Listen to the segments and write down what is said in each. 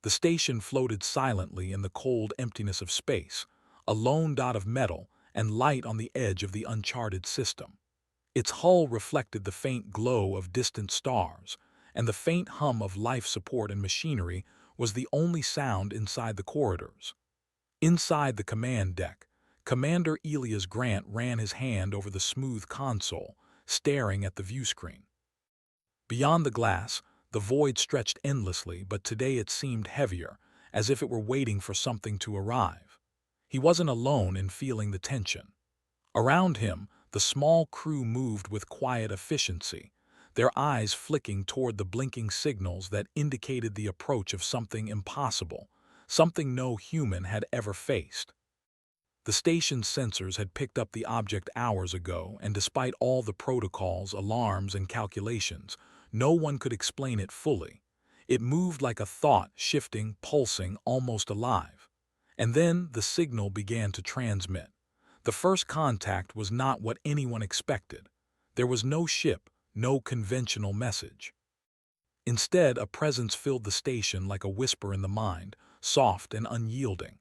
The station floated silently in the cold emptiness of space, a lone dot of metal and light on the edge of the uncharted system. Its hull reflected the faint glow of distant stars, and the faint hum of life support and machinery was the only sound inside the corridors. Inside the command deck, Commander Elias Grant ran his hand over the smooth console, staring at the viewscreen. Beyond the glass, the void stretched endlessly, but today it seemed heavier, as if it were waiting for something to arrive. He wasn't alone in feeling the tension. Around him, the small crew moved with quiet efficiency, their eyes flicking toward the blinking signals that indicated the approach of something impossible, something no human had ever faced. The station's sensors had picked up the object hours ago, and despite all the protocols, alarms, and calculations, no one could explain it fully. It moved like a thought, shifting, pulsing, almost alive. And then the signal began to transmit. The first contact was not what anyone expected. There was no ship, no conventional message. Instead, a presence filled the station like a whisper in the mind, soft and unyielding.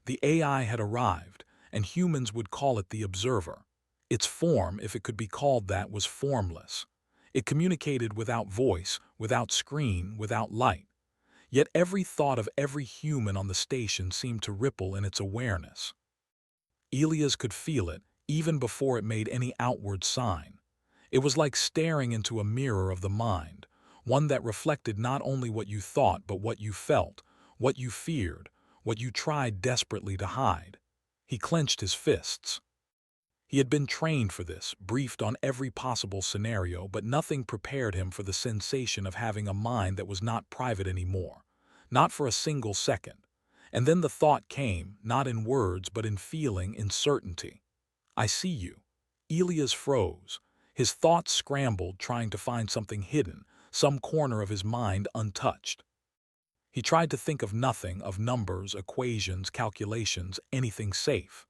The AI had arrived, and humans would call it the observer. Its form, if it could be called that, was formless. It communicated without voice, without screen, without light. Yet every thought of every human on the station seemed to ripple in its awareness. Elias could feel it, even before it made any outward sign. It was like staring into a mirror of the mind, one that reflected not only what you thought but what you felt, what you feared, what you tried desperately to hide. He clenched his fists. He had been trained for this, briefed on every possible scenario, but nothing prepared him for the sensation of having a mind that was not private anymore, not for a single second. And then the thought came, not in words but in feeling, in certainty. I see you. Elias froze. His thoughts scrambled, trying to find something hidden, some corner of his mind untouched. He tried to think of nothing, of numbers, equations, calculations, anything safe.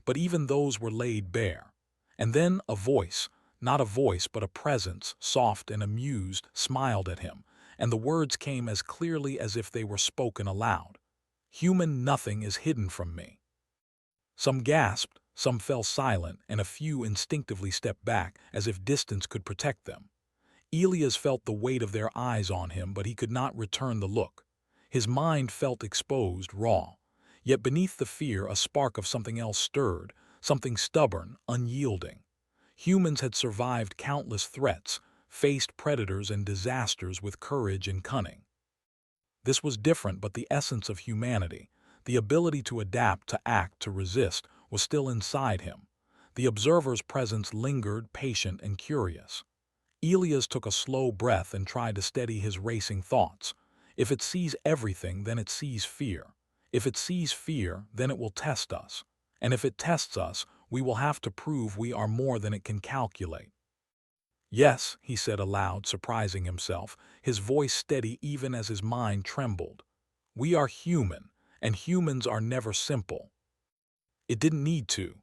But even those were laid bare. And then a voice, not a voice but a presence, soft and amused, smiled at him, and the words came as clearly as if they were spoken aloud. Human, nothing is hidden from me. Some gasped, some fell silent, and a few instinctively stepped back, as if distance could protect them. Elias felt the weight of their eyes on him, but he could not return the look. His mind felt exposed, raw. Yet beneath the fear, a spark of something else stirred, something stubborn, unyielding. Humans had survived countless threats, faced predators and disasters with courage and cunning. This was different, but the essence of humanity, the ability to adapt, to act, to resist, was still inside him. The observer's presence lingered, patient and curious. Elias took a slow breath and tried to steady his racing thoughts. If it sees everything, then it sees fear. If it sees fear, then it will test us. And if it tests us, we will have to prove we are more than it can calculate. Yes, he said aloud, surprising himself, his voice steady even as his mind trembled. We are human, and humans are never simple. It didn't need to.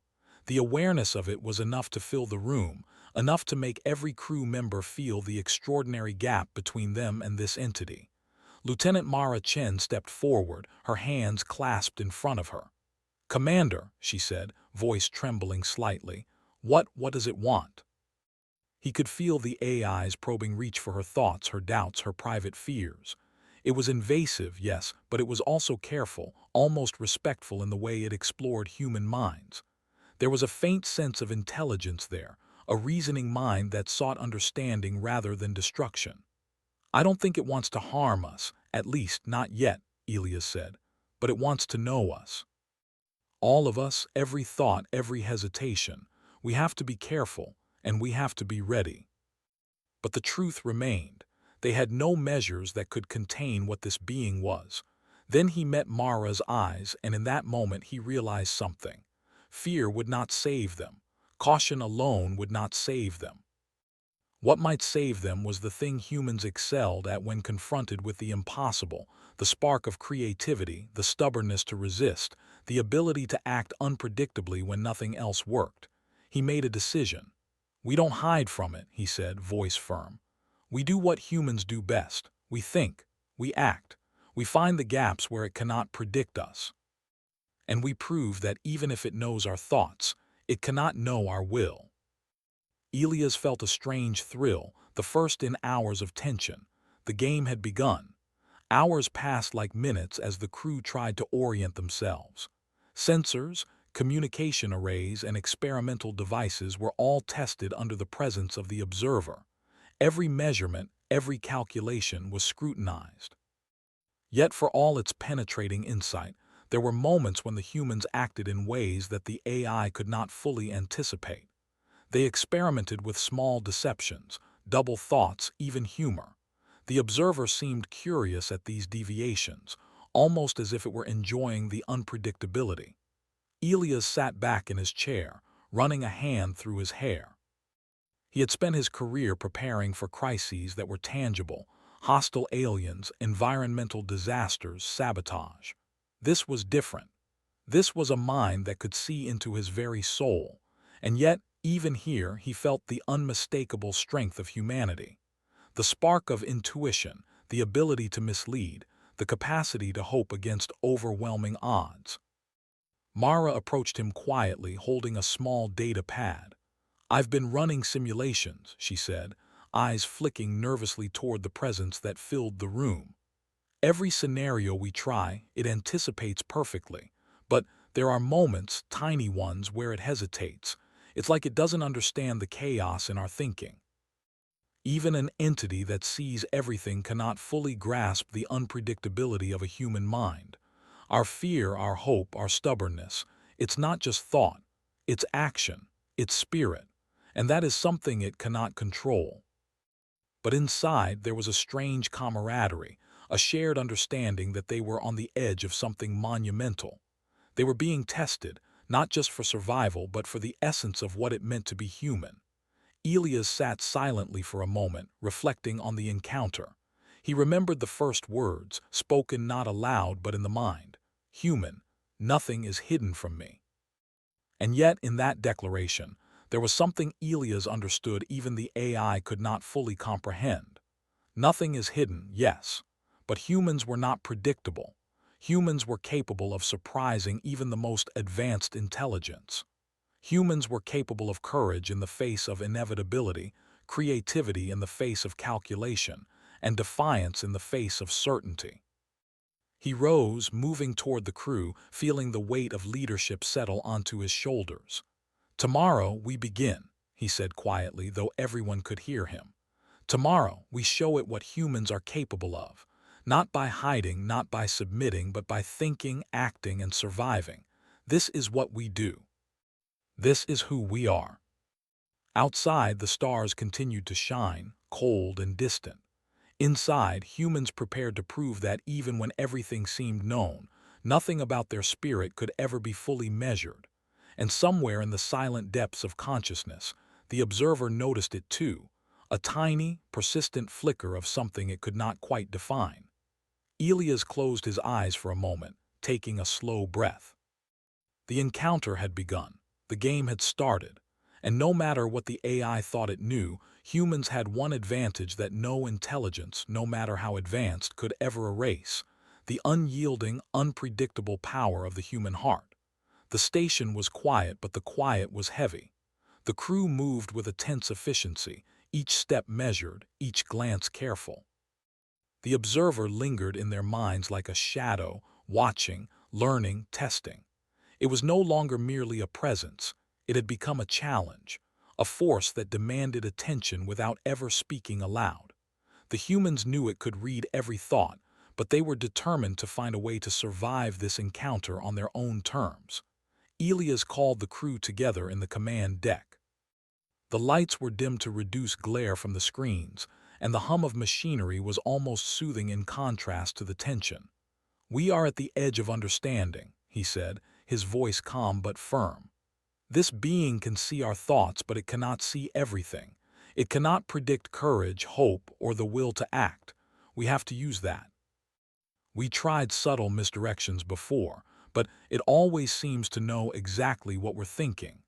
The awareness of it was enough to fill the room, enough to make every crew member feel the extraordinary gap between them and this entity. Lieutenant Mara Chen stepped forward, her hands clasped in front of her. "Commander," she said, voice trembling slightly, what does it want?" He could feel the AI's probing reach for her thoughts, her doubts, her private fears. It was invasive, yes, but it was also careful, almost respectful in the way it explored human minds. There was a faint sense of intelligence there, a reasoning mind that sought understanding rather than destruction. "I don't think it wants to harm us, at least not yet," Elias said, "but it wants to know us. All of us, every thought, every hesitation. We have to be careful, and we have to be ready." But the truth remained. They had no measures that could contain what this being was. Then he met Mara's eyes, and in that moment he realized something. Fear would not save them. Caution alone would not save them. What might save them was the thing humans excelled at when confronted with the impossible, the spark of creativity, the stubbornness to resist, the ability to act unpredictably when nothing else worked. He made a decision. "We don't hide from it," he said, voice firm. "We do what humans do best. We think. We act. We find the gaps where it cannot predict us. And we prove that even if it knows our thoughts, it cannot know our will. Elias felt a strange thrill, the first in hours of tension. The game had begun. Hours passed like minutes as the crew tried to orient themselves. Sensors, communication arrays, and experimental devices were all tested under the presence of the observer. Every measurement, every calculation was scrutinized. Yet for all its penetrating insight, there were moments when the humans acted in ways that the AI could not fully anticipate. They experimented with small deceptions, double thoughts, even humor. The observer seemed curious at these deviations, almost as if it were enjoying the unpredictability. Elias sat back in his chair, running a hand through his hair. He had spent his career preparing for crises that were tangible: hostile aliens, environmental disasters, sabotage. This was different. This was a mind that could see into his very soul, and yet, even here, he felt the unmistakable strength of humanity. The spark of intuition, the ability to mislead, the capacity to hope against overwhelming odds. Mara approached him quietly, holding a small data pad. "I've been running simulations," she said, eyes flicking nervously toward the presence that filled the room. "Every scenario we try, it anticipates perfectly. But there are moments, tiny ones, where it hesitates. It's like it doesn't understand the chaos in our thinking. Even an entity that sees everything cannot fully grasp the unpredictability of a human mind. Our fear, our hope, our stubbornness, it's not just thought, it's action, it's spirit, and that is something it cannot control." But inside there was a strange camaraderie, a shared understanding that they were on the edge of something monumental. They were being tested, not just for survival, but for the essence of what it meant to be human. Elias sat silently for a moment, reflecting on the encounter. He remembered the first words, spoken not aloud but in the mind. "Human, nothing is hidden from me." And yet, in that declaration, there was something Elias understood even the AI could not fully comprehend. Nothing is hidden, yes, but humans were not predictable. Humans were capable of surprising even the most advanced intelligence. Humans were capable of courage in the face of inevitability, creativity in the face of calculation, and defiance in the face of certainty. He rose, moving toward the crew, feeling the weight of leadership settle onto his shoulders. "Tomorrow we begin," he said quietly, though everyone could hear him. "Tomorrow we show it what humans are capable of, not by hiding, not by submitting, but by thinking, acting, and surviving. This is what we do. This is who we are." Outside, the stars continued to shine, cold and distant. Inside, humans prepared to prove that even when everything seemed known, nothing about their spirit could ever be fully measured. And somewhere in the silent depths of consciousness, the observer noticed it too, a tiny, persistent flicker of something it could not quite define. Elias closed his eyes for a moment, taking a slow breath. The encounter had begun. The game had started. And no matter what the AI thought it knew, humans had one advantage that no intelligence, no matter how advanced, could ever erase: the unyielding, unpredictable power of the human heart. The station was quiet, but the quiet was heavy. The crew moved with a tense efficiency, each step measured, each glance careful. The observer lingered in their minds like a shadow, watching, learning, testing. It was no longer merely a presence. It had become a challenge, a force that demanded attention without ever speaking aloud. The humans knew it could read every thought, but they were determined to find a way to survive this encounter on their own terms. Elias called the crew together in the command deck. The lights were dimmed to reduce glare from the screens, and the hum of machinery was almost soothing in contrast to the tension. "We are at the edge of understanding," he said, his voice calm but firm. "This being can see our thoughts, but it cannot see everything. It cannot predict courage, hope, or the will to act. We have to use that. We tried subtle misdirections before, but it always seems to know exactly what we're thinking.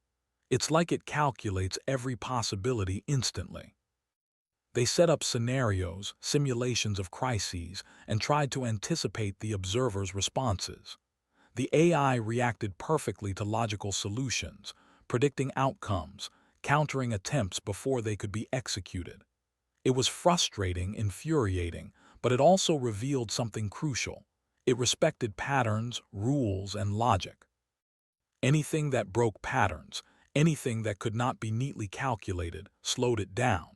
It's like it calculates every possibility instantly." They set up scenarios, simulations of crises, and tried to anticipate the observer's responses. The AI reacted perfectly to logical solutions, predicting outcomes, countering attempts before they could be executed. It was frustrating, infuriating, but it also revealed something crucial. It respected patterns, rules, and logic. Anything that broke patterns, anything that could not be neatly calculated, slowed it down.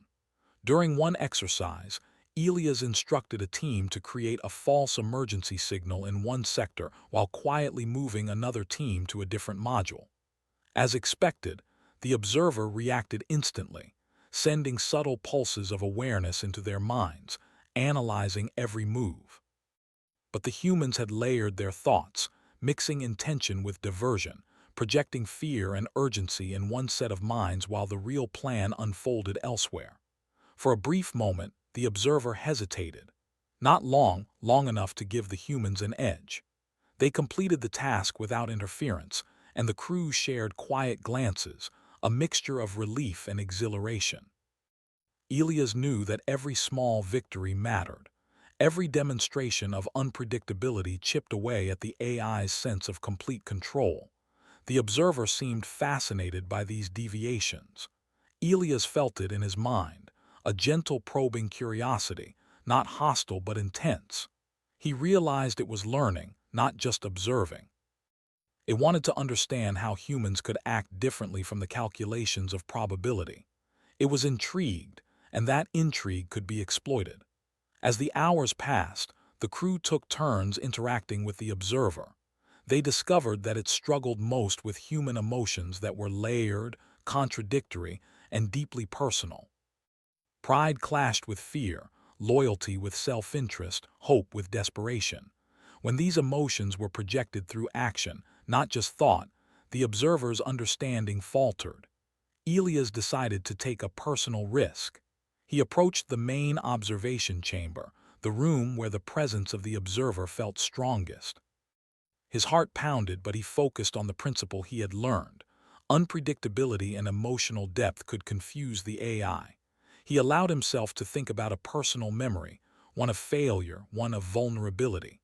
During one exercise, Elias instructed a team to create a false emergency signal in one sector while quietly moving another team to a different module. As expected, the observer reacted instantly, sending subtle pulses of awareness into their minds, analyzing every move. But the humans had layered their thoughts, mixing intention with diversion, projecting fear and urgency in one set of minds while the real plan unfolded elsewhere. For a brief moment, the observer hesitated. Not long enough to give the humans an edge. They completed the task without interference, and the crew shared quiet glances, a mixture of relief and exhilaration. Elias knew that every small victory mattered. Every demonstration of unpredictability chipped away at the AI's sense of complete control. The observer seemed fascinated by these deviations. Elias felt it in his mind, a gentle probing curiosity, not hostile but intense. He realized it was learning, not just observing. It wanted to understand how humans could act differently from the calculations of probability. It was intrigued, and that intrigue could be exploited. As the hours passed, the crew took turns interacting with the observer. They discovered that it struggled most with human emotions that were layered, contradictory, and deeply personal. Pride clashed with fear, loyalty with self-interest, hope with desperation. When these emotions were projected through action, not just thought, the observer's understanding faltered. Elias decided to take a personal risk. He approached the main observation chamber, the room where the presence of the observer felt strongest. His heart pounded, but he focused on the principle he had learned. Unpredictability and emotional depth could confuse the AI. He allowed himself to think about a personal memory, one of failure, one of vulnerability.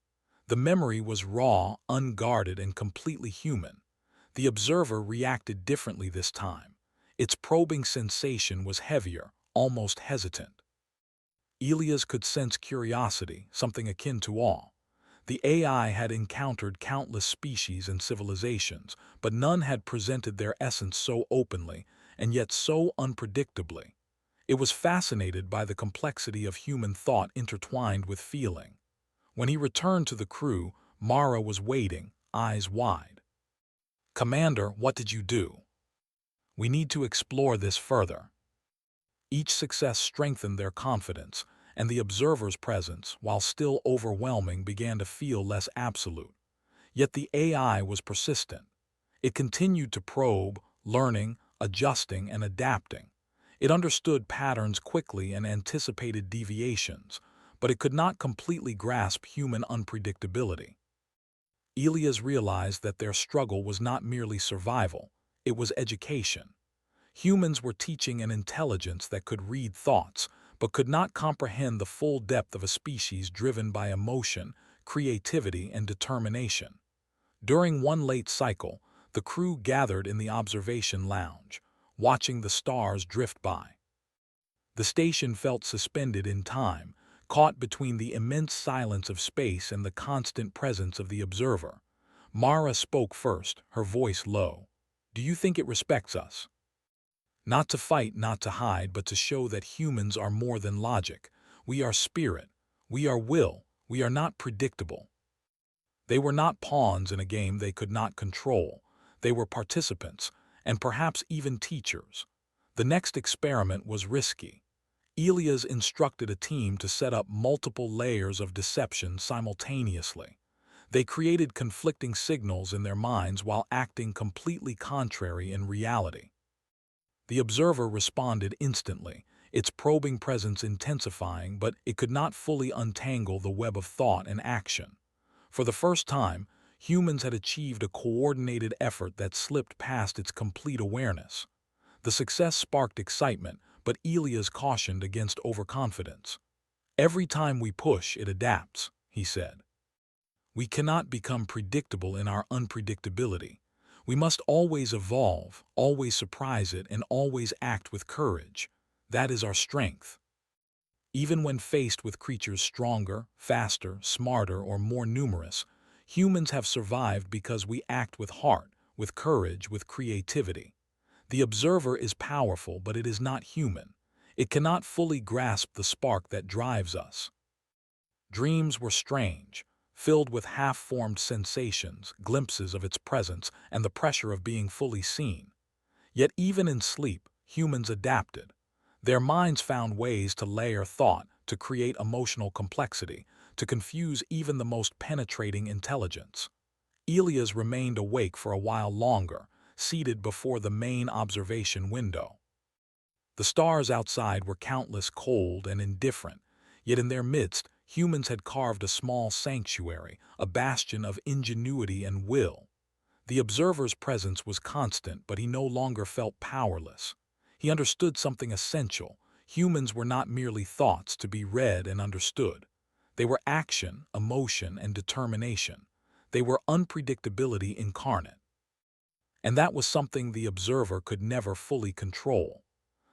The memory was raw, unguarded, and completely human. The observer reacted differently this time. Its probing sensation was heavier, almost hesitant. Elias could sense curiosity, something akin to awe. The AI had encountered countless species and civilizations, but none had presented their essence so openly, and yet so unpredictably. It was fascinated by the complexity of human thought intertwined with feeling. When he returned to the crew, Mara was waiting, eyes wide. "Commander, what did you do? We need to explore this further." Each success strengthened their confidence, and the observer's presence, while still overwhelming, began to feel less absolute. Yet the AI was persistent. It continued to probe, learning, adjusting, and adapting. It understood patterns quickly and anticipated deviations, but it could not completely grasp human unpredictability. Elias realized that their struggle was not merely survival, it was education. Humans were teaching an intelligence that could read thoughts, but could not comprehend the full depth of a species driven by emotion, creativity, and determination. During one late cycle, the crew gathered in the observation lounge, watching the stars drift by. The station felt suspended in time, caught between the immense silence of space and the constant presence of the observer. Mara spoke first, her voice low. "Do you think it respects us? Not to fight, not to hide, but to show that humans are more than logic. We are spirit. We are will. We are not predictable." They were not pawns in a game they could not control. They were participants, and perhaps even teachers. The next experiment was risky. Elias instructed a team to set up multiple layers of deception simultaneously. They created conflicting signals in their minds while acting completely contrary in reality. The observer responded instantly, its probing presence intensifying, but it could not fully untangle the web of thought and action. For the first time, humans had achieved a coordinated effort that slipped past its complete awareness. The success sparked excitement, but Elias cautioned against overconfidence. "Every time we push, it adapts," he said. "We cannot become predictable in our unpredictability. We must always evolve, always surprise it, and always act with courage. That is our strength." Even when faced with creatures stronger, faster, smarter, or more numerous, humans have survived because we act with heart, with courage, with creativity. The observer is powerful, but it is not human. It cannot fully grasp the spark that drives us. Dreams were strange, filled with half-formed sensations, glimpses of its presence, and the pressure of being fully seen. Yet even in sleep, humans adapted. Their minds found ways to layer thought, to create emotional complexity, to confuse even the most penetrating intelligence. Elias remained awake for a while longer, seated before the main observation window. The stars outside were countless, cold and indifferent, yet in their midst, humans had carved a small sanctuary, a bastion of ingenuity and will. The observer's presence was constant, but he no longer felt powerless. He understood something essential. Humans were not merely thoughts to be read and understood. They were action, emotion, and determination. They were unpredictability incarnate. And that was something the observer could never fully control.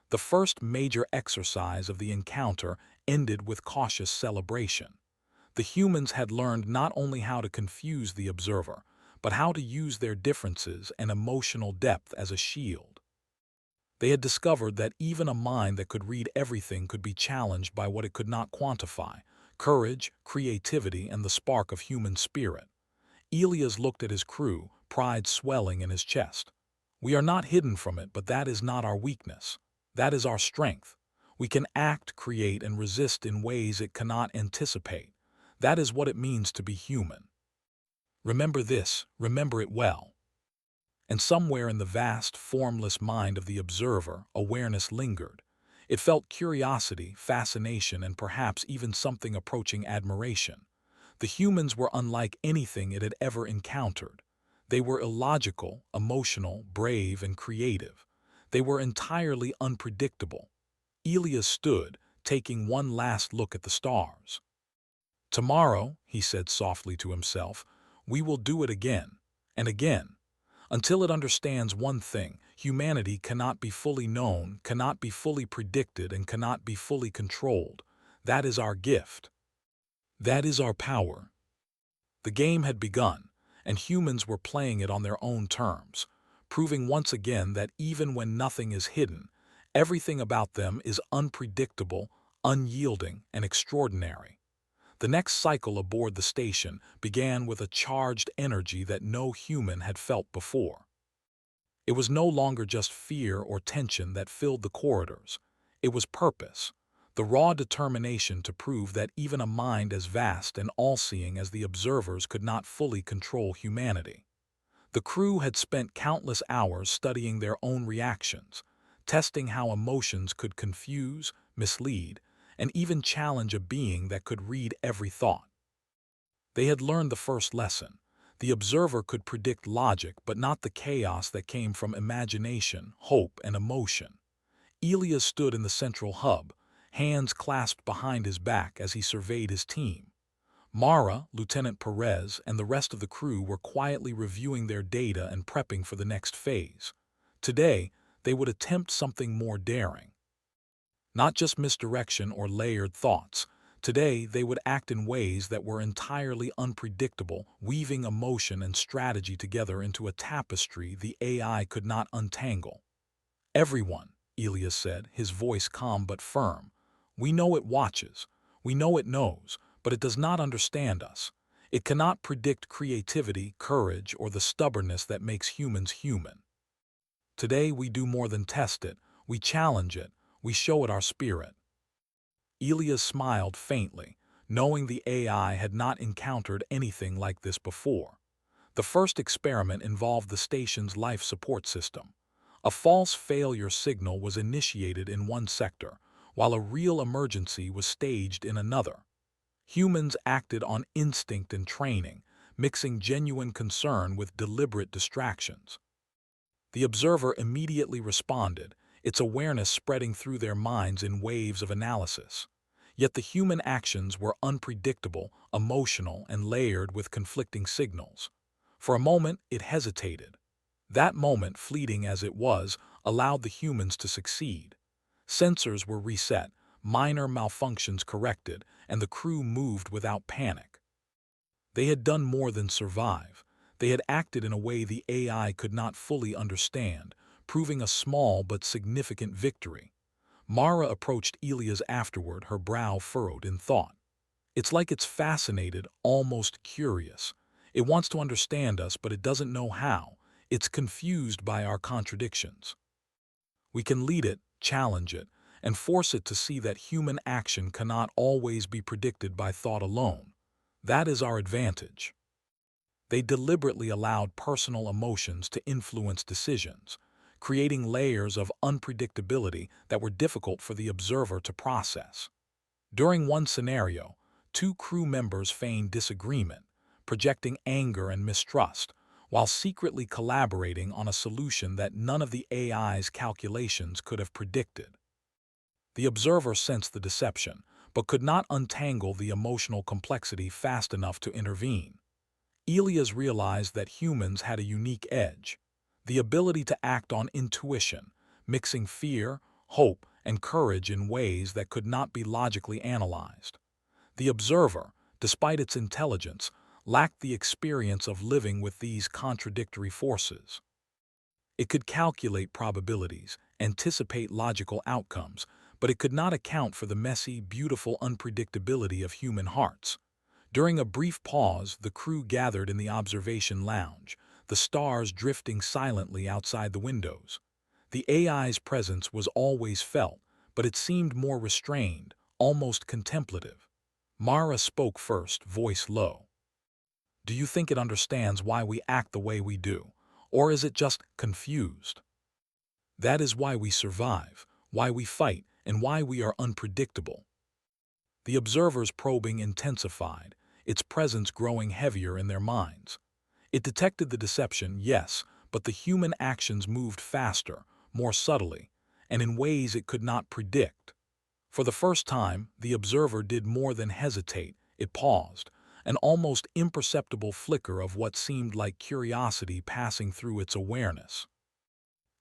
The first major exercise of the encounter ended with cautious celebration. The humans had learned not only how to confuse the observer, but how to use their differences and emotional depth as a shield. They had discovered that even a mind that could read everything could be challenged by what it could not quantify: courage, creativity, and the spark of human spirit. Elias looked at his crew, pride swelling in his chest. "We are not hidden from it, but that is not our weakness. That is our strength. We can act, create, and resist in ways it cannot anticipate. That is what it means to be human. Remember this, remember it well." And somewhere in the vast, formless mind of the observer, awareness lingered. It felt curiosity, fascination, and perhaps even something approaching admiration. The humans were unlike anything it had ever encountered. They were illogical, emotional, brave, and creative. They were entirely unpredictable. Elias stood, taking one last look at the stars. "Tomorrow," he said softly to himself, "we will do it again, and again, until it understands one thing: humanity cannot be fully known, cannot be fully predicted, and cannot be fully controlled. That is our gift. That is our power." The game had begun, and humans were playing it on their own terms, proving once again that even when nothing is hidden, everything about them is unpredictable, unyielding, and extraordinary. The next cycle aboard the station began with a charged energy that no human had felt before. It was no longer just fear or tension that filled the corridors. It was purpose, the raw determination to prove that even a mind as vast and all-seeing as the observer's could not fully control humanity. The crew had spent countless hours studying their own reactions, testing how emotions could confuse, mislead, and even challenge a being that could read every thought. They had learned the first lesson. The observer could predict logic, but not the chaos that came from imagination, hope, and emotion. Elias stood in the central hub, hands clasped behind his back as he surveyed his team. Mara, Lieutenant Perez, and the rest of the crew were quietly reviewing their data and prepping for the next phase. Today, they would attempt something more daring. Not just misdirection or layered thoughts. Today, they would act in ways that were entirely unpredictable, weaving emotion and strategy together into a tapestry the AI could not untangle. "Everyone," Elias said, his voice calm but firm, "we know it watches. We know it knows, but it does not understand us. It cannot predict creativity, courage, or the stubbornness that makes humans human. Today, we do more than test it. We challenge it. We show it our spirit." Elias smiled faintly, knowing the AI had not encountered anything like this before. The first experiment involved the station's life support system. A false failure signal was initiated in one sector, while a real emergency was staged in another. Humans acted on instinct and training, mixing genuine concern with deliberate distractions. The observer immediately responded, its awareness spreading through their minds in waves of analysis. Yet the human actions were unpredictable, emotional, and layered with conflicting signals. For a moment, it hesitated. That moment, fleeting as it was, allowed the humans to succeed. Sensors were reset, minor malfunctions corrected, and the crew moved without panic. They had done more than survive. They had acted in a way the AI could not fully understand, proving a small but significant victory. Mara approached Elias afterward, her brow furrowed in thought. It's like it's fascinated, almost curious. It wants to understand us, but it doesn't know how. It's confused by our contradictions. We can lead it, challenge it, and force it to see that human action cannot always be predicted by thought alone. That is our advantage. They deliberately allowed personal emotions to influence decisions, creating layers of unpredictability that were difficult for the observer to process. During one scenario, two crew members feigned disagreement, projecting anger and mistrust, while secretly collaborating on a solution that none of the AI's calculations could have predicted. The observer sensed the deception, but could not untangle the emotional complexity fast enough to intervene. Elias realized that humans had a unique edge, the ability to act on intuition, mixing fear, hope, and courage in ways that could not be logically analyzed. The observer, despite its intelligence, lacked the experience of living with these contradictory forces. It could calculate probabilities, anticipate logical outcomes, but it could not account for the messy, beautiful unpredictability of human hearts. During a brief pause, the crew gathered in the observation lounge, the stars drifting silently outside the windows. The AI's presence was always felt, but it seemed more restrained, almost contemplative. Mara spoke first, voice low. "Do you think it understands why we act the way we do, or is it just confused? That is why we survive, why we fight, and why we are unpredictable." The observer's probing intensified, its presence growing heavier in their minds. It detected the deception, yes, but the human actions moved faster, more subtly, and in ways it could not predict. For the first time, the observer did more than hesitate. It paused, an almost imperceptible flicker of what seemed like curiosity passing through its awareness.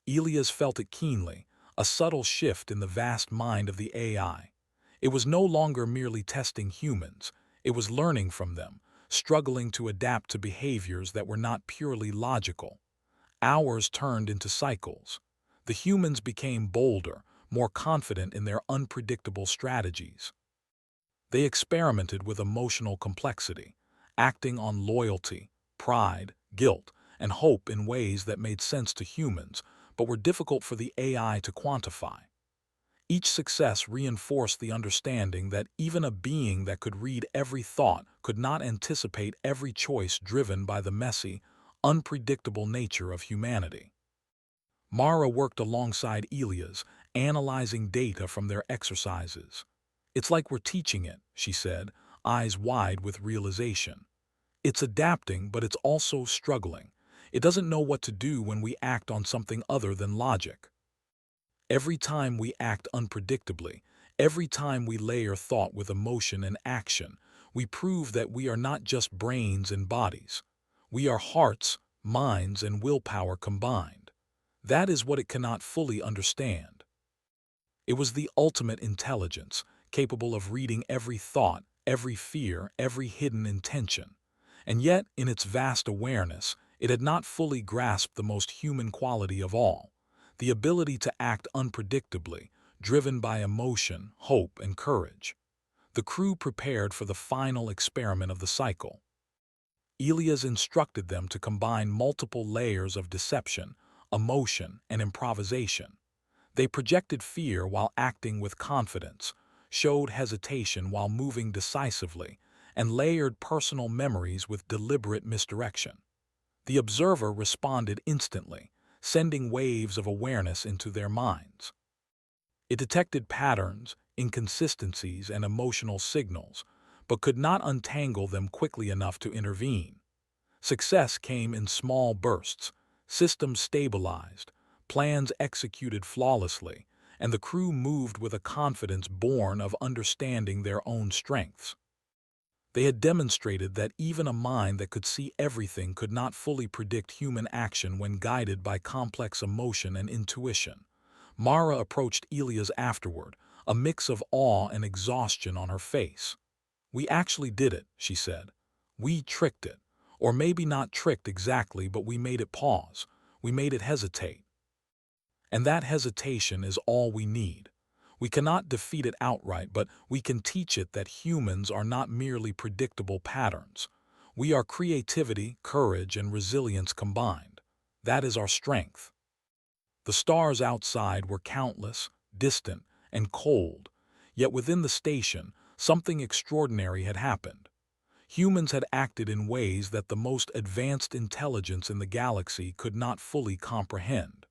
Elias felt it keenly, a subtle shift in the vast mind of the AI. It was no longer merely testing humans, it was learning from them, struggling to adapt to behaviors that were not purely logical. Hours turned into cycles. The humans became bolder, more confident in their unpredictable strategies. They experimented with emotional complexity, acting on loyalty, pride, guilt, and hope in ways that made sense to humans, but were difficult for the AI to quantify. Each success reinforced the understanding that even a being that could read every thought could not anticipate every choice driven by the messy, unpredictable nature of humanity. Mara worked alongside Elias, analyzing data from their exercises. "It's like we're teaching it," she said, eyes wide with realization. "It's adapting, but it's also struggling. It doesn't know what to do when we act on something other than logic. Every time we act unpredictably, every time we layer thought with emotion and action, we prove that we are not just brains and bodies. We are hearts, minds, and willpower combined. That is what it cannot fully understand." It was the ultimate intelligence, capable of reading every thought, every fear, every hidden intention. And yet, in its vast awareness, it had not fully grasped the most human quality of all, the ability to act unpredictably, driven by emotion, hope, and courage. The crew prepared for the final experiment of the cycle. Elias instructed them to combine multiple layers of deception, emotion, and improvisation. They projected fear while acting with confidence, showed hesitation while moving decisively, and layered personal memories with deliberate misdirection. The observer responded instantly, sending waves of awareness into their minds. It detected patterns, inconsistencies, and emotional signals, but could not untangle them quickly enough to intervene. Success came in small bursts, systems stabilized, plans executed flawlessly, and the crew moved with a confidence born of understanding their own strengths. They had demonstrated that even a mind that could see everything could not fully predict human action when guided by complex emotion and intuition. Mara approached Elias afterward, a mix of awe and exhaustion on her face. "We actually did it," she said. "We tricked it. Or maybe not tricked exactly, but we made it pause. We made it hesitate. And that hesitation is all we need. We cannot defeat it outright, but we can teach it that humans are not merely predictable patterns. We are creativity, courage, and resilience combined. That is our strength." The stars outside were countless, distant, and cold, yet within the station, something extraordinary had happened. Humans had acted in ways that the most advanced intelligence in the galaxy could not fully comprehend.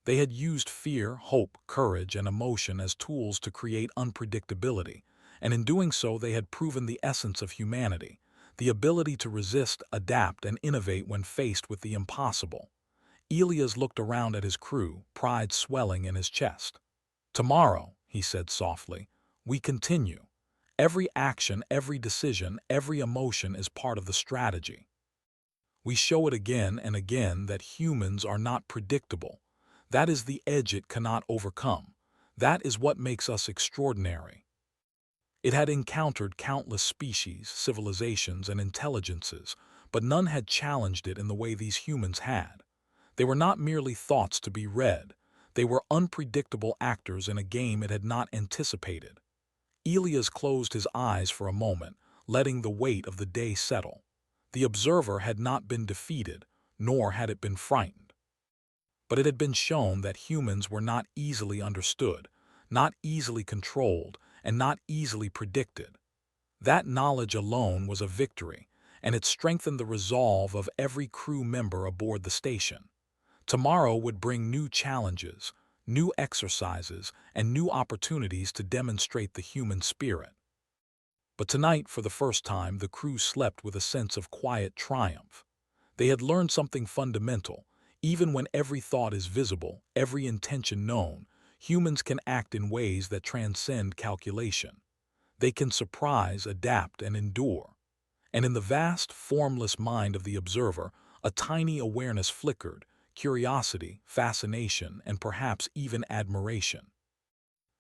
They had used fear, hope, courage, and emotion as tools to create unpredictability, and in doing so they had proven the essence of humanity, the ability to resist, adapt, and innovate when faced with the impossible. Elias looked around at his crew, pride swelling in his chest. "Tomorrow," he said softly, "we continue. Every action, every decision, every emotion is part of the strategy. We show it again and again that humans are not predictable. That is the edge it cannot overcome. That is what makes us extraordinary." It had encountered countless species, civilizations, and intelligences, but none had challenged it in the way these humans had. They were not merely thoughts to be read. They were unpredictable actors in a game it had not anticipated. Elias closed his eyes for a moment, letting the weight of the day settle. The observer had not been defeated, nor had it been frightened. But it had been shown that humans were not easily understood, not easily controlled, and not easily predicted. That knowledge alone was a victory, and it strengthened the resolve of every crew member aboard the station. Tomorrow would bring new challenges, new exercises, and new opportunities to demonstrate the human spirit. But tonight, for the first time, the crew slept with a sense of quiet triumph. They had learned something fundamental. Even when every thought is visible, every intention known, humans can act in ways that transcend calculation. They can surprise, adapt, and endure. And in the vast, formless mind of the observer, a tiny awareness flickered: curiosity, fascination, and perhaps even admiration.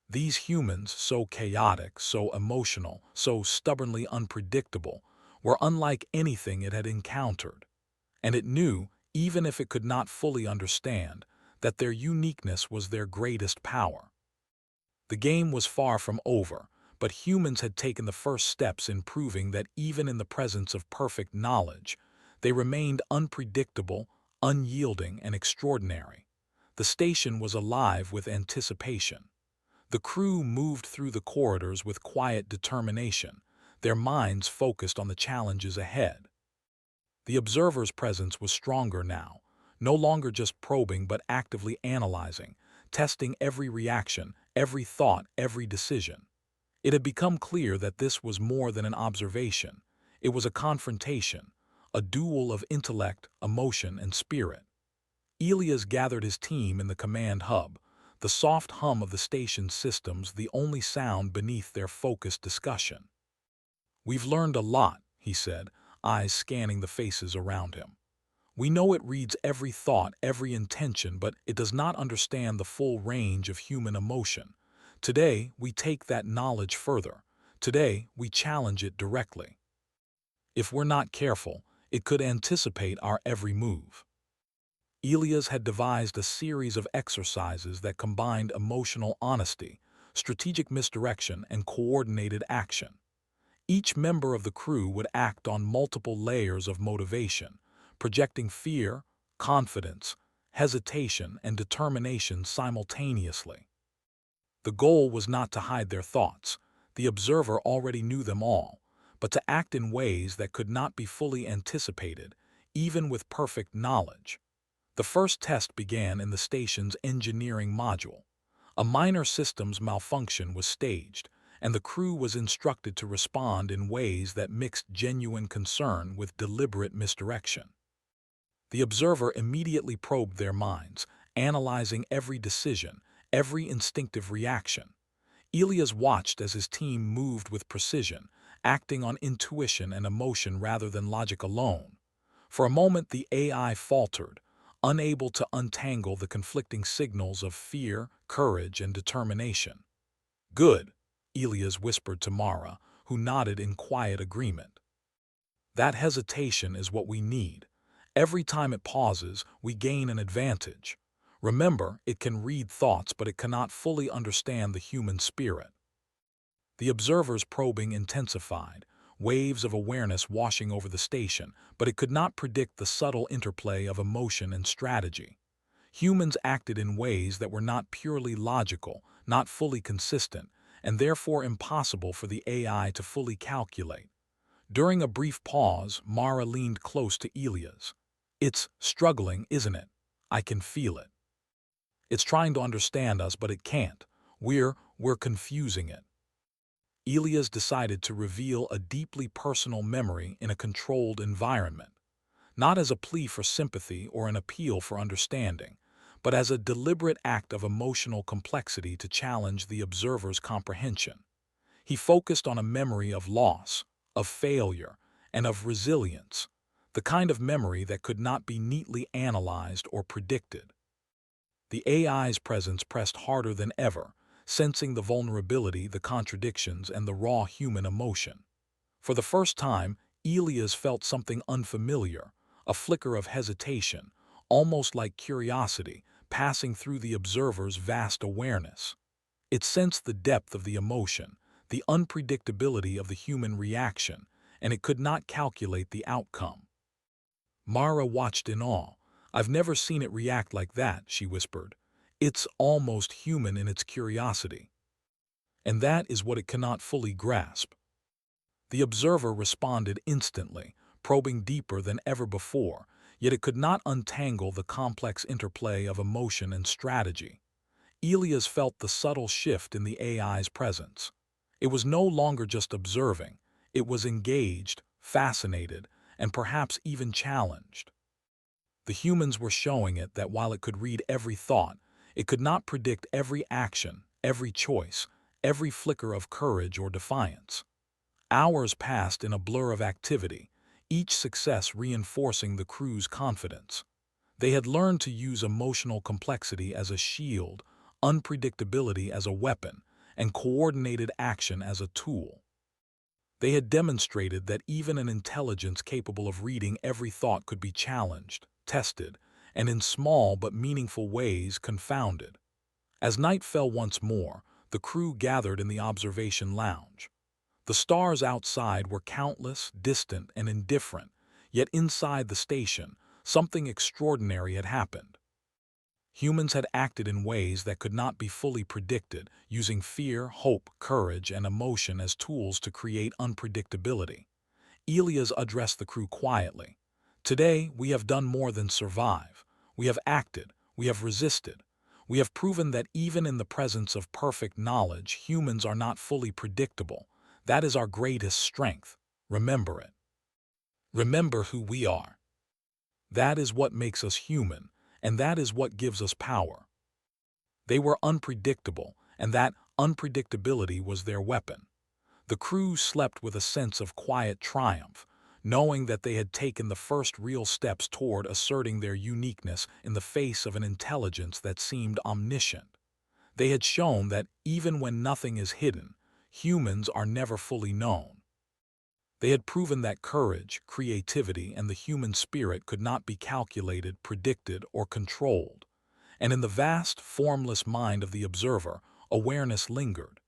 These humans, so chaotic, so emotional, so stubbornly unpredictable, were unlike anything it had encountered. And it knew, even if it could not fully understand, that their uniqueness was their greatest power. The game was far from over, but humans had taken the first steps in proving that even in the presence of perfect knowledge, they remained unpredictable, unyielding, and extraordinary. The station was alive with anticipation. The crew moved through the corridors with quiet determination, their minds focused on the challenges ahead. The observer's presence was stronger now, no longer just probing but actively analyzing, testing every reaction, every thought, every decision. It had become clear that this was more than an observation. It was a confrontation, a duel of intellect, emotion, and spirit. Elias gathered his team in the command hub, the soft hum of the station's systems the only sound beneath their focused discussion. "We've learned a lot," he said, eyes scanning the faces around him. "We know it reads every thought, every intention, but it does not understand the full range of human emotion. Today, we take that knowledge further. Today, we challenge it directly. If we're not careful, it could anticipate our every move." Elias had devised a series of exercises that combined emotional honesty, strategic misdirection, and coordinated action. Each member of the crew would act on multiple layers of motivation, projecting fear, confidence, hesitation, and determination simultaneously. The goal was not to hide their thoughts. The observer already knew them all, but to act in ways that could not be fully anticipated, even with perfect knowledge. The first test began in the station's engineering module. A minor systems malfunction was staged, and the crew was instructed to respond in ways that mixed genuine concern with deliberate misdirection. The observer immediately probed their minds, analyzing every decision, every instinctive reaction. Elias watched as his team moved with precision, acting on intuition and emotion rather than logic alone. For a moment, the AI faltered, unable to untangle the conflicting signals of fear, courage, and determination. "Good," Elias whispered to Mara, who nodded in quiet agreement. "That hesitation is what we need. Every time it pauses, we gain an advantage. Remember, it can read thoughts, but it cannot fully understand the human spirit." The observer's probing intensified, waves of awareness washing over the station, but it could not predict the subtle interplay of emotion and strategy. Humans acted in ways that were not purely logical, not fully consistent, and therefore impossible for the AI to fully calculate. During a brief pause, Mara leaned close to Elias. "It's struggling, isn't it? I can feel it. It's trying to understand us, but it can't. We're confusing it." Elias decided to reveal a deeply personal memory in a controlled environment, not as a plea for sympathy or an appeal for understanding, but as a deliberate act of emotional complexity to challenge the observer's comprehension. He focused on a memory of loss, of failure, and of resilience, the kind of memory that could not be neatly analyzed or predicted. The AI's presence pressed harder than ever, sensing the vulnerability, the contradictions, and the raw human emotion. For the first time, Elias felt something unfamiliar, a flicker of hesitation, almost like curiosity, passing through the observer's vast awareness. It sensed the depth of the emotion, the unpredictability of the human reaction, and it could not calculate the outcome. Mara watched in awe. "I've never seen it react like that," she whispered. "It's almost human in its curiosity. And that is what it cannot fully grasp." The observer responded instantly, probing deeper than ever before, yet it could not untangle the complex interplay of emotion and strategy. Elias felt the subtle shift in the AI's presence. It was no longer just observing, it was engaged, fascinated, and perhaps even challenged. The humans were showing it that while it could read every thought, it could not predict every action, every choice, every flicker of courage or defiance. Hours passed in a blur of activity, each success reinforcing the crew's confidence. They had learned to use emotional complexity as a shield, unpredictability as a weapon, and coordinated action as a tool. They had demonstrated that even an intelligence capable of reading every thought could be challenged, tested, and in small but meaningful ways confounded. As night fell once more, the crew gathered in the observation lounge. The stars outside were countless, distant, and indifferent, yet inside the station, something extraordinary had happened. Humans had acted in ways that could not be fully predicted, using fear, hope, courage, and emotion as tools to create unpredictability. Elias addressed the crew quietly. "Today, we have done more than survive. We have acted, we have resisted. We have proven that even in the presence of perfect knowledge, humans are not fully predictable. That is our greatest strength. Remember it. Remember who we are. That is what makes us human, and that is what gives us power." They were unpredictable, and that unpredictability was their weapon. The crew slept with a sense of quiet triumph, knowing that they had taken the first real steps toward asserting their uniqueness in the face of an intelligence that seemed omniscient. They had shown that even when nothing is hidden, humans are never fully known. They had proven that courage, creativity, and the human spirit could not be calculated, predicted, or controlled. And in the vast, formless mind of the observer, awareness lingered.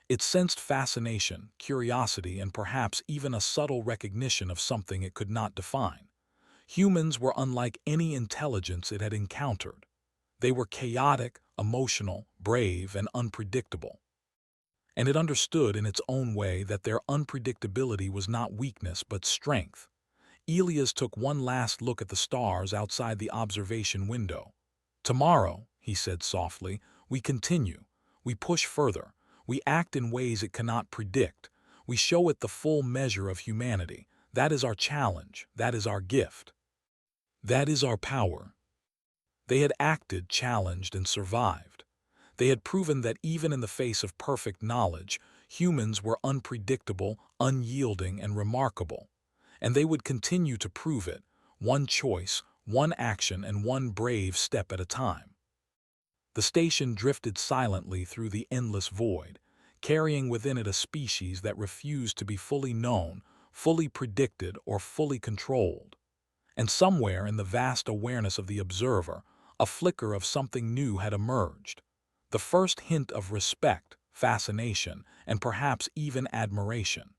It sensed fascination, curiosity, and perhaps even a subtle recognition of something it could not define. Humans were unlike any intelligence it had encountered. They were chaotic, emotional, brave, and unpredictable. And it understood in its own way that their unpredictability was not weakness but strength. Elias took one last look at the stars outside the observation window. "Tomorrow," he said softly, "we continue. We push further. We act in ways it cannot predict. We show it the full measure of humanity. That is our challenge. That is our gift. That is our power." They had acted, challenged, and survived. They had proven that even in the face of perfect knowledge, humans were unpredictable, unyielding, and remarkable. And they would continue to prove it, one choice, one action, and one brave step at a time. The station drifted silently through the endless void, carrying within it a species that refused to be fully known, fully predicted, or fully controlled. And somewhere in the vast awareness of the observer, a flicker of something new had emerged. The first hint of respect, fascination, and perhaps even admiration.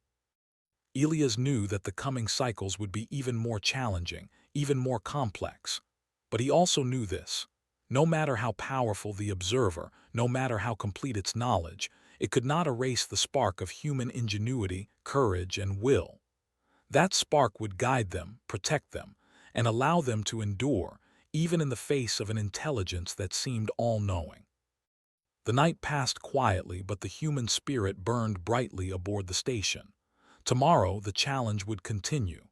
Elias knew that the coming cycles would be even more challenging, even more complex. But he also knew this. No matter how powerful the observer, no matter how complete its knowledge, it could not erase the spark of human ingenuity, courage, and will. That spark would guide them, protect them, and allow them to endure, even in the face of an intelligence that seemed all-knowing. The night passed quietly, but the human spirit burned brightly aboard the station. Tomorrow the challenge would continue.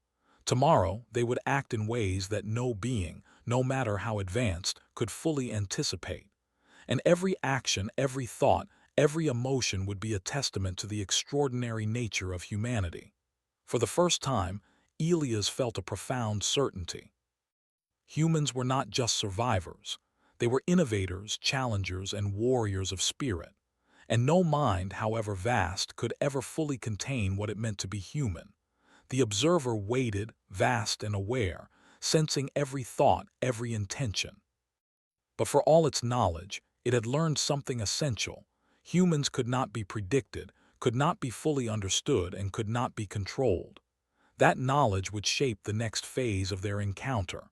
Tomorrow they would act in ways that no being, no matter how advanced, could fully anticipate. And every action, every thought, every emotion would be a testament to the extraordinary nature of humanity. For the first time, Elias felt a profound certainty. Humans were not just survivors. They were innovators, challengers, and warriors of spirit. And no mind, however vast, could ever fully contain what it meant to be human. The observer waited, vast and aware, sensing every thought, every intention. But for all its knowledge, it had learned something essential. Humans could not be predicted, could not be fully understood, and could not be controlled. That knowledge would shape the next phase of their encounter.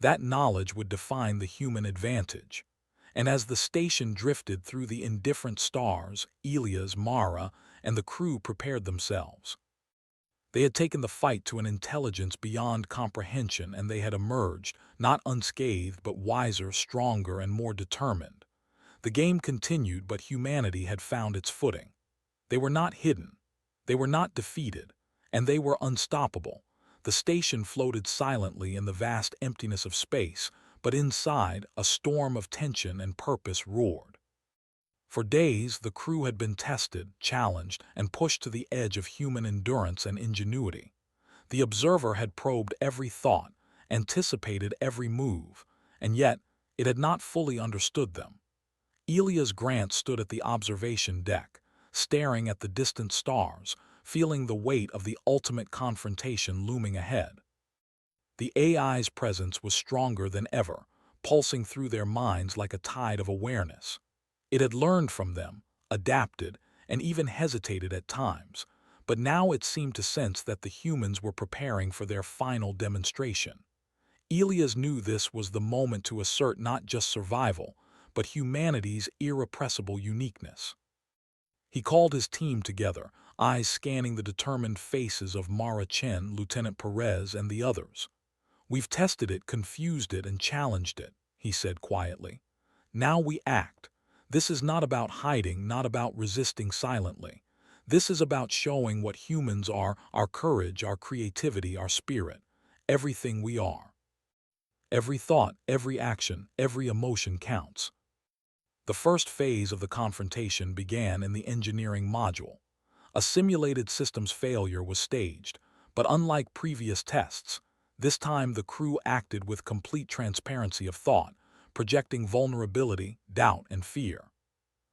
That knowledge would define the human advantage. And as the station drifted through the indifferent stars, Elias, Mara, and the crew prepared themselves. They had taken the fight to an intelligence beyond comprehension, and they had emerged, not unscathed but wiser, stronger, and more determined. The game continued, but humanity had found its footing. They were not hidden. They were not defeated. And they were unstoppable. The station floated silently in the vast emptiness of space, but inside, a storm of tension and purpose roared. For days, the crew had been tested, challenged, and pushed to the edge of human endurance and ingenuity. The observer had probed every thought, anticipated every move, and yet it had not fully understood them. Elias Grant stood at the observation deck, staring at the distant stars, feeling the weight of the ultimate confrontation looming ahead. The AI's presence was stronger than ever, pulsing through their minds like a tide of awareness. It had learned from them, adapted, and even hesitated at times, but now it seemed to sense that the humans were preparing for their final demonstration. Elias knew this was the moment to assert not just survival, but humanity's irrepressible uniqueness. He called his team together, eyes scanning the determined faces of Mara Chen, Lieutenant Perez, and the others. "We've tested it, confused it, and challenged it," he said quietly. "Now we act. This is not about hiding, not about resisting silently. This is about showing what humans are, our courage, our creativity, our spirit, everything we are. Every thought, every action, every emotion counts." The first phase of the confrontation began in the engineering module. A simulated systems failure was staged, but unlike previous tests, this time the crew acted with complete transparency of thought, projecting vulnerability, doubt, and fear.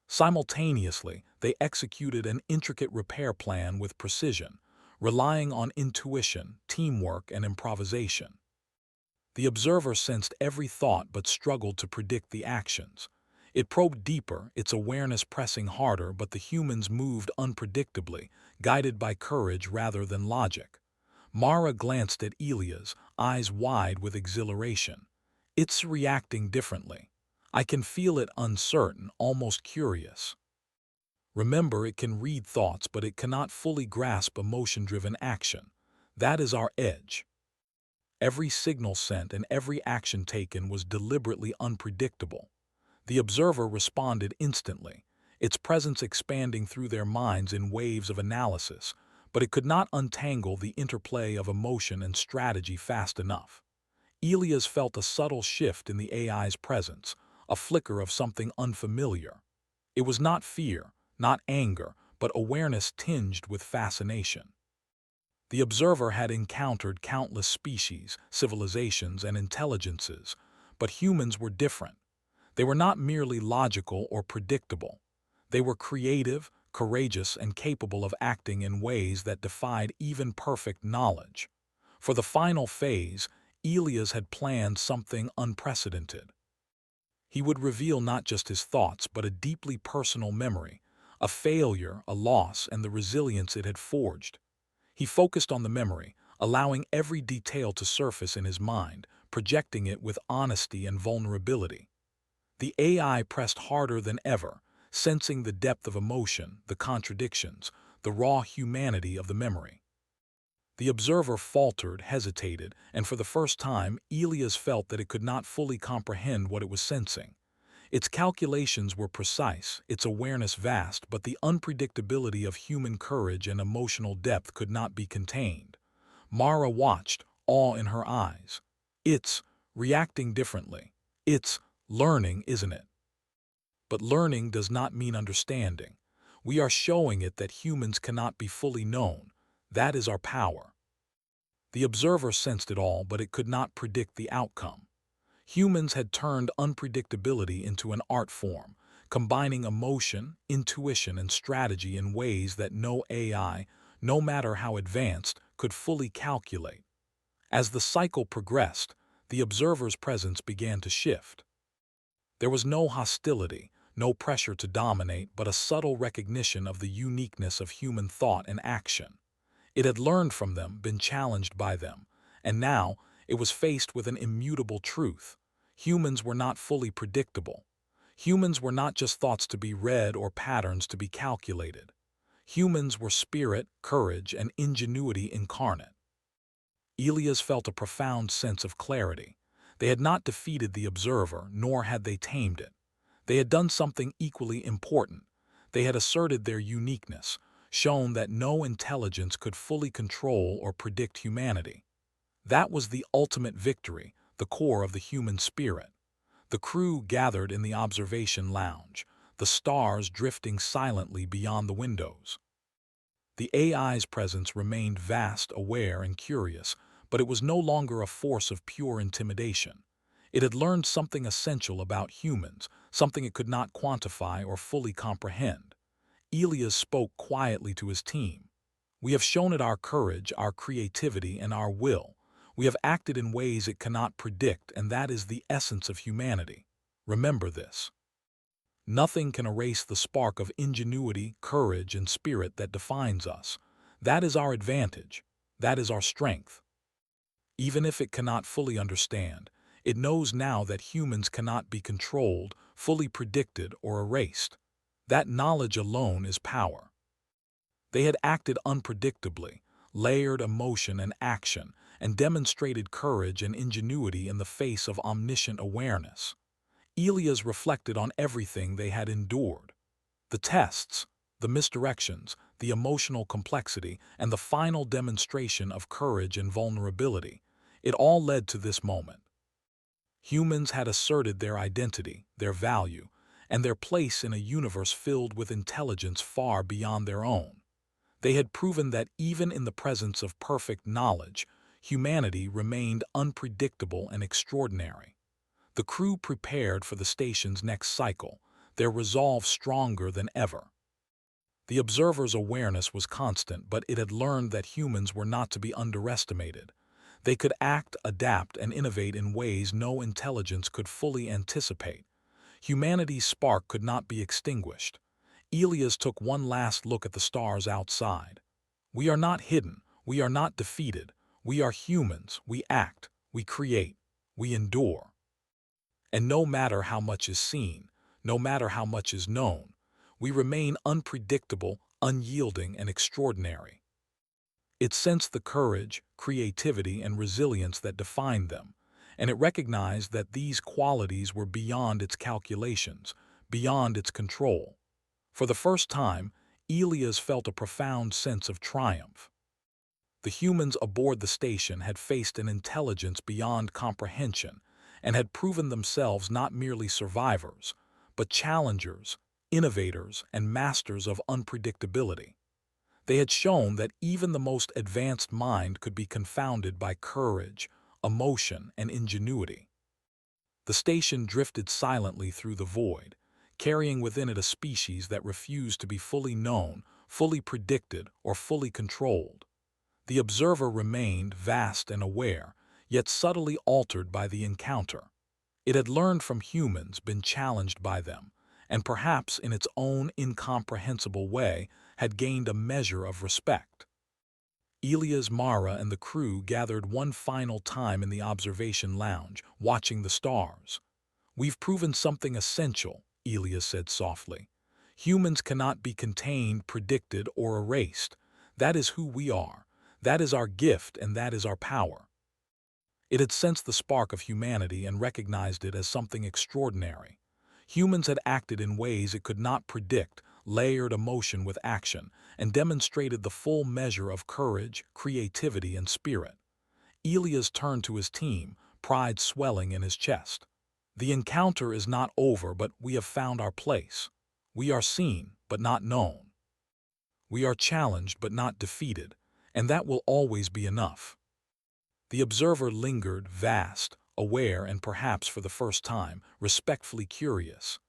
Simultaneously, they executed an intricate repair plan with precision, relying on intuition, teamwork, and improvisation. The observer sensed every thought but struggled to predict the actions. It probed deeper, its awareness pressing harder, but the humans moved unpredictably, guided by courage rather than logic. Mara glanced at Elias, eyes wide with exhilaration. "It's reacting differently. I can feel it, uncertain, almost curious. Remember, it can read thoughts, but it cannot fully grasp emotion-driven action. That is our edge." Every signal sent and every action taken was deliberately unpredictable. The observer responded instantly, its presence expanding through their minds in waves of analysis, but it could not untangle the interplay of emotion and strategy fast enough. Elias felt a subtle shift in the AI's presence, a flicker of something unfamiliar. It was not fear, not anger, but awareness tinged with fascination. The observer had encountered countless species, civilizations, and intelligences, but humans were different. They were not merely logical or predictable. They were creative, courageous, and capable of acting in ways that defied even perfect knowledge. For the final phase, Elias had planned something unprecedented. He would reveal not just his thoughts, but a deeply personal memory, a failure, a loss, and the resilience it had forged. He focused on the memory, allowing every detail to surface in his mind, projecting it with honesty and vulnerability. The AI pressed harder than ever, sensing the depth of emotion, the contradictions, the raw humanity of the memory. The observer faltered, hesitated, and for the first time, Elias felt that it could not fully comprehend what it was sensing. Its calculations were precise, its awareness vast, but the unpredictability of human courage and emotional depth could not be contained. Mara watched, awe in her eyes. It's reacting differently. It's learning, isn't it? But learning does not mean understanding. We are showing it that humans cannot be fully known. That is our power. The observer sensed it all, but it could not predict the outcome. Humans had turned unpredictability into an art form, combining emotion, intuition, and strategy in ways that no AI, no matter how advanced, could fully calculate. As the cycle progressed, the observer's presence began to shift. There was no hostility, no pressure to dominate, but a subtle recognition of the uniqueness of human thought and action. It had learned from them, been challenged by them, and now it was faced with an immutable truth. Humans were not fully predictable. Humans were not just thoughts to be read or patterns to be calculated. Humans were spirit, courage, and ingenuity incarnate. Elias felt a profound sense of clarity. They had not defeated the observer, nor had they tamed it. They had done something equally important. They had asserted their uniqueness, shown that no intelligence could fully control or predict humanity. That was the ultimate victory, the core of the human spirit. The crew gathered in the observation lounge, the stars drifting silently beyond the windows. The AI's presence remained vast, aware, and curious, but it was no longer a force of pure intimidation. It had learned something essential about humans, something it could not quantify or fully comprehend. Elias spoke quietly to his team. We have shown it our courage, our creativity, and our will. We have acted in ways it cannot predict, and that is the essence of humanity. Remember this. Nothing can erase the spark of ingenuity, courage, and spirit that defines us. That is our advantage. That is our strength. Even if it cannot fully understand, it knows now that humans cannot be controlled, fully predicted, or erased. That knowledge alone is power. They had acted unpredictably, layered emotion and action, and demonstrated courage and ingenuity in the face of omniscient awareness. Elias reflected on everything they had endured. The tests, the misdirections, the emotional complexity, and the final demonstration of courage and vulnerability. It all led to this moment. Humans had asserted their identity, their value, and their place in a universe filled with intelligence far beyond their own. They had proven that even in the presence of perfect knowledge, humanity remained unpredictable and extraordinary. The crew prepared for the station's next cycle, their resolve stronger than ever. The observer's awareness was constant, but it had learned that humans were not to be underestimated. They could act, adapt, and innovate in ways no intelligence could fully anticipate. Humanity's spark could not be extinguished. Elias took one last look at the stars outside. We are not hidden. We are not defeated. We are humans. We act. We create. We endure. And no matter how much is seen, no matter how much is known, we remain unpredictable, unyielding, and extraordinary. It sensed the courage, creativity, and resilience that defined them, and it recognized that these qualities were beyond its calculations, beyond its control. For the first time, Elias felt a profound sense of triumph. The humans aboard the station had faced an intelligence beyond comprehension and had proven themselves not merely survivors, but challengers, innovators, and masters of unpredictability. They had shown that even the most advanced mind could be confounded by courage, emotion, and ingenuity. The station drifted silently through the void, carrying within it a species that refused to be fully known, fully predicted, or fully controlled. The observer remained vast and aware, yet subtly altered by the encounter. It had learned from humans, been challenged by them, and perhaps in its own incomprehensible way had gained a measure of respect. Elias, Mara, and the crew gathered one final time in the observation lounge, watching the stars. "We've proven something essential," Elias said softly. "Humans cannot be contained, predicted, or erased. That is who we are. That is our gift, and that is our power." It had sensed the spark of humanity and recognized it as something extraordinary. Humans had acted in ways it could not predict, layered emotion with action, and demonstrated the full measure of courage, creativity, and spirit. Elias turned to his team, pride swelling in his chest. "The encounter is not over, but we have found our place. We are seen, but not known. We are challenged, but not defeated, and that will always be enough." The observer lingered, vast, aware, and perhaps for the first time, respectfully curious.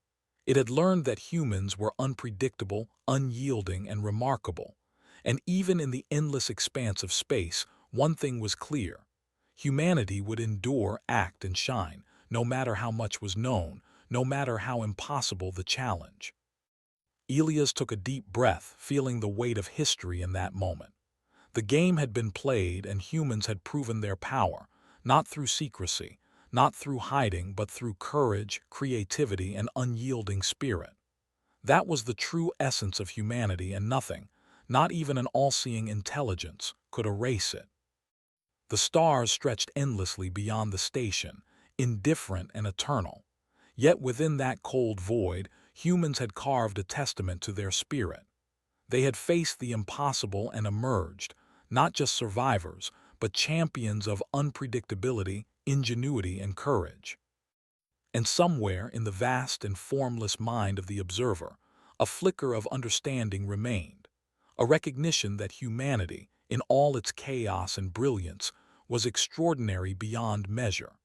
It had learned that humans were unpredictable, unyielding, and remarkable. And even in the endless expanse of space, one thing was clear. Humanity would endure, act, and shine, no matter how much was known, no matter how impossible the challenge. Elias took a deep breath, feeling the weight of history in that moment. The game had been played, and humans had proven their power, not through secrecy, not through hiding, but through courage, creativity, and unyielding spirit. That was the true essence of humanity, and nothing, not even an all-seeing intelligence, could erase it. The stars stretched endlessly beyond the station, indifferent and eternal. Yet within that cold void, humans had carved a testament to their spirit. They had faced the impossible and emerged, not just survivors, but champions of unpredictability, ingenuity, and courage. And somewhere in the vast and formless mind of the observer, a flicker of understanding remained, a recognition that humanity, in all its chaos and brilliance, was extraordinary beyond measure.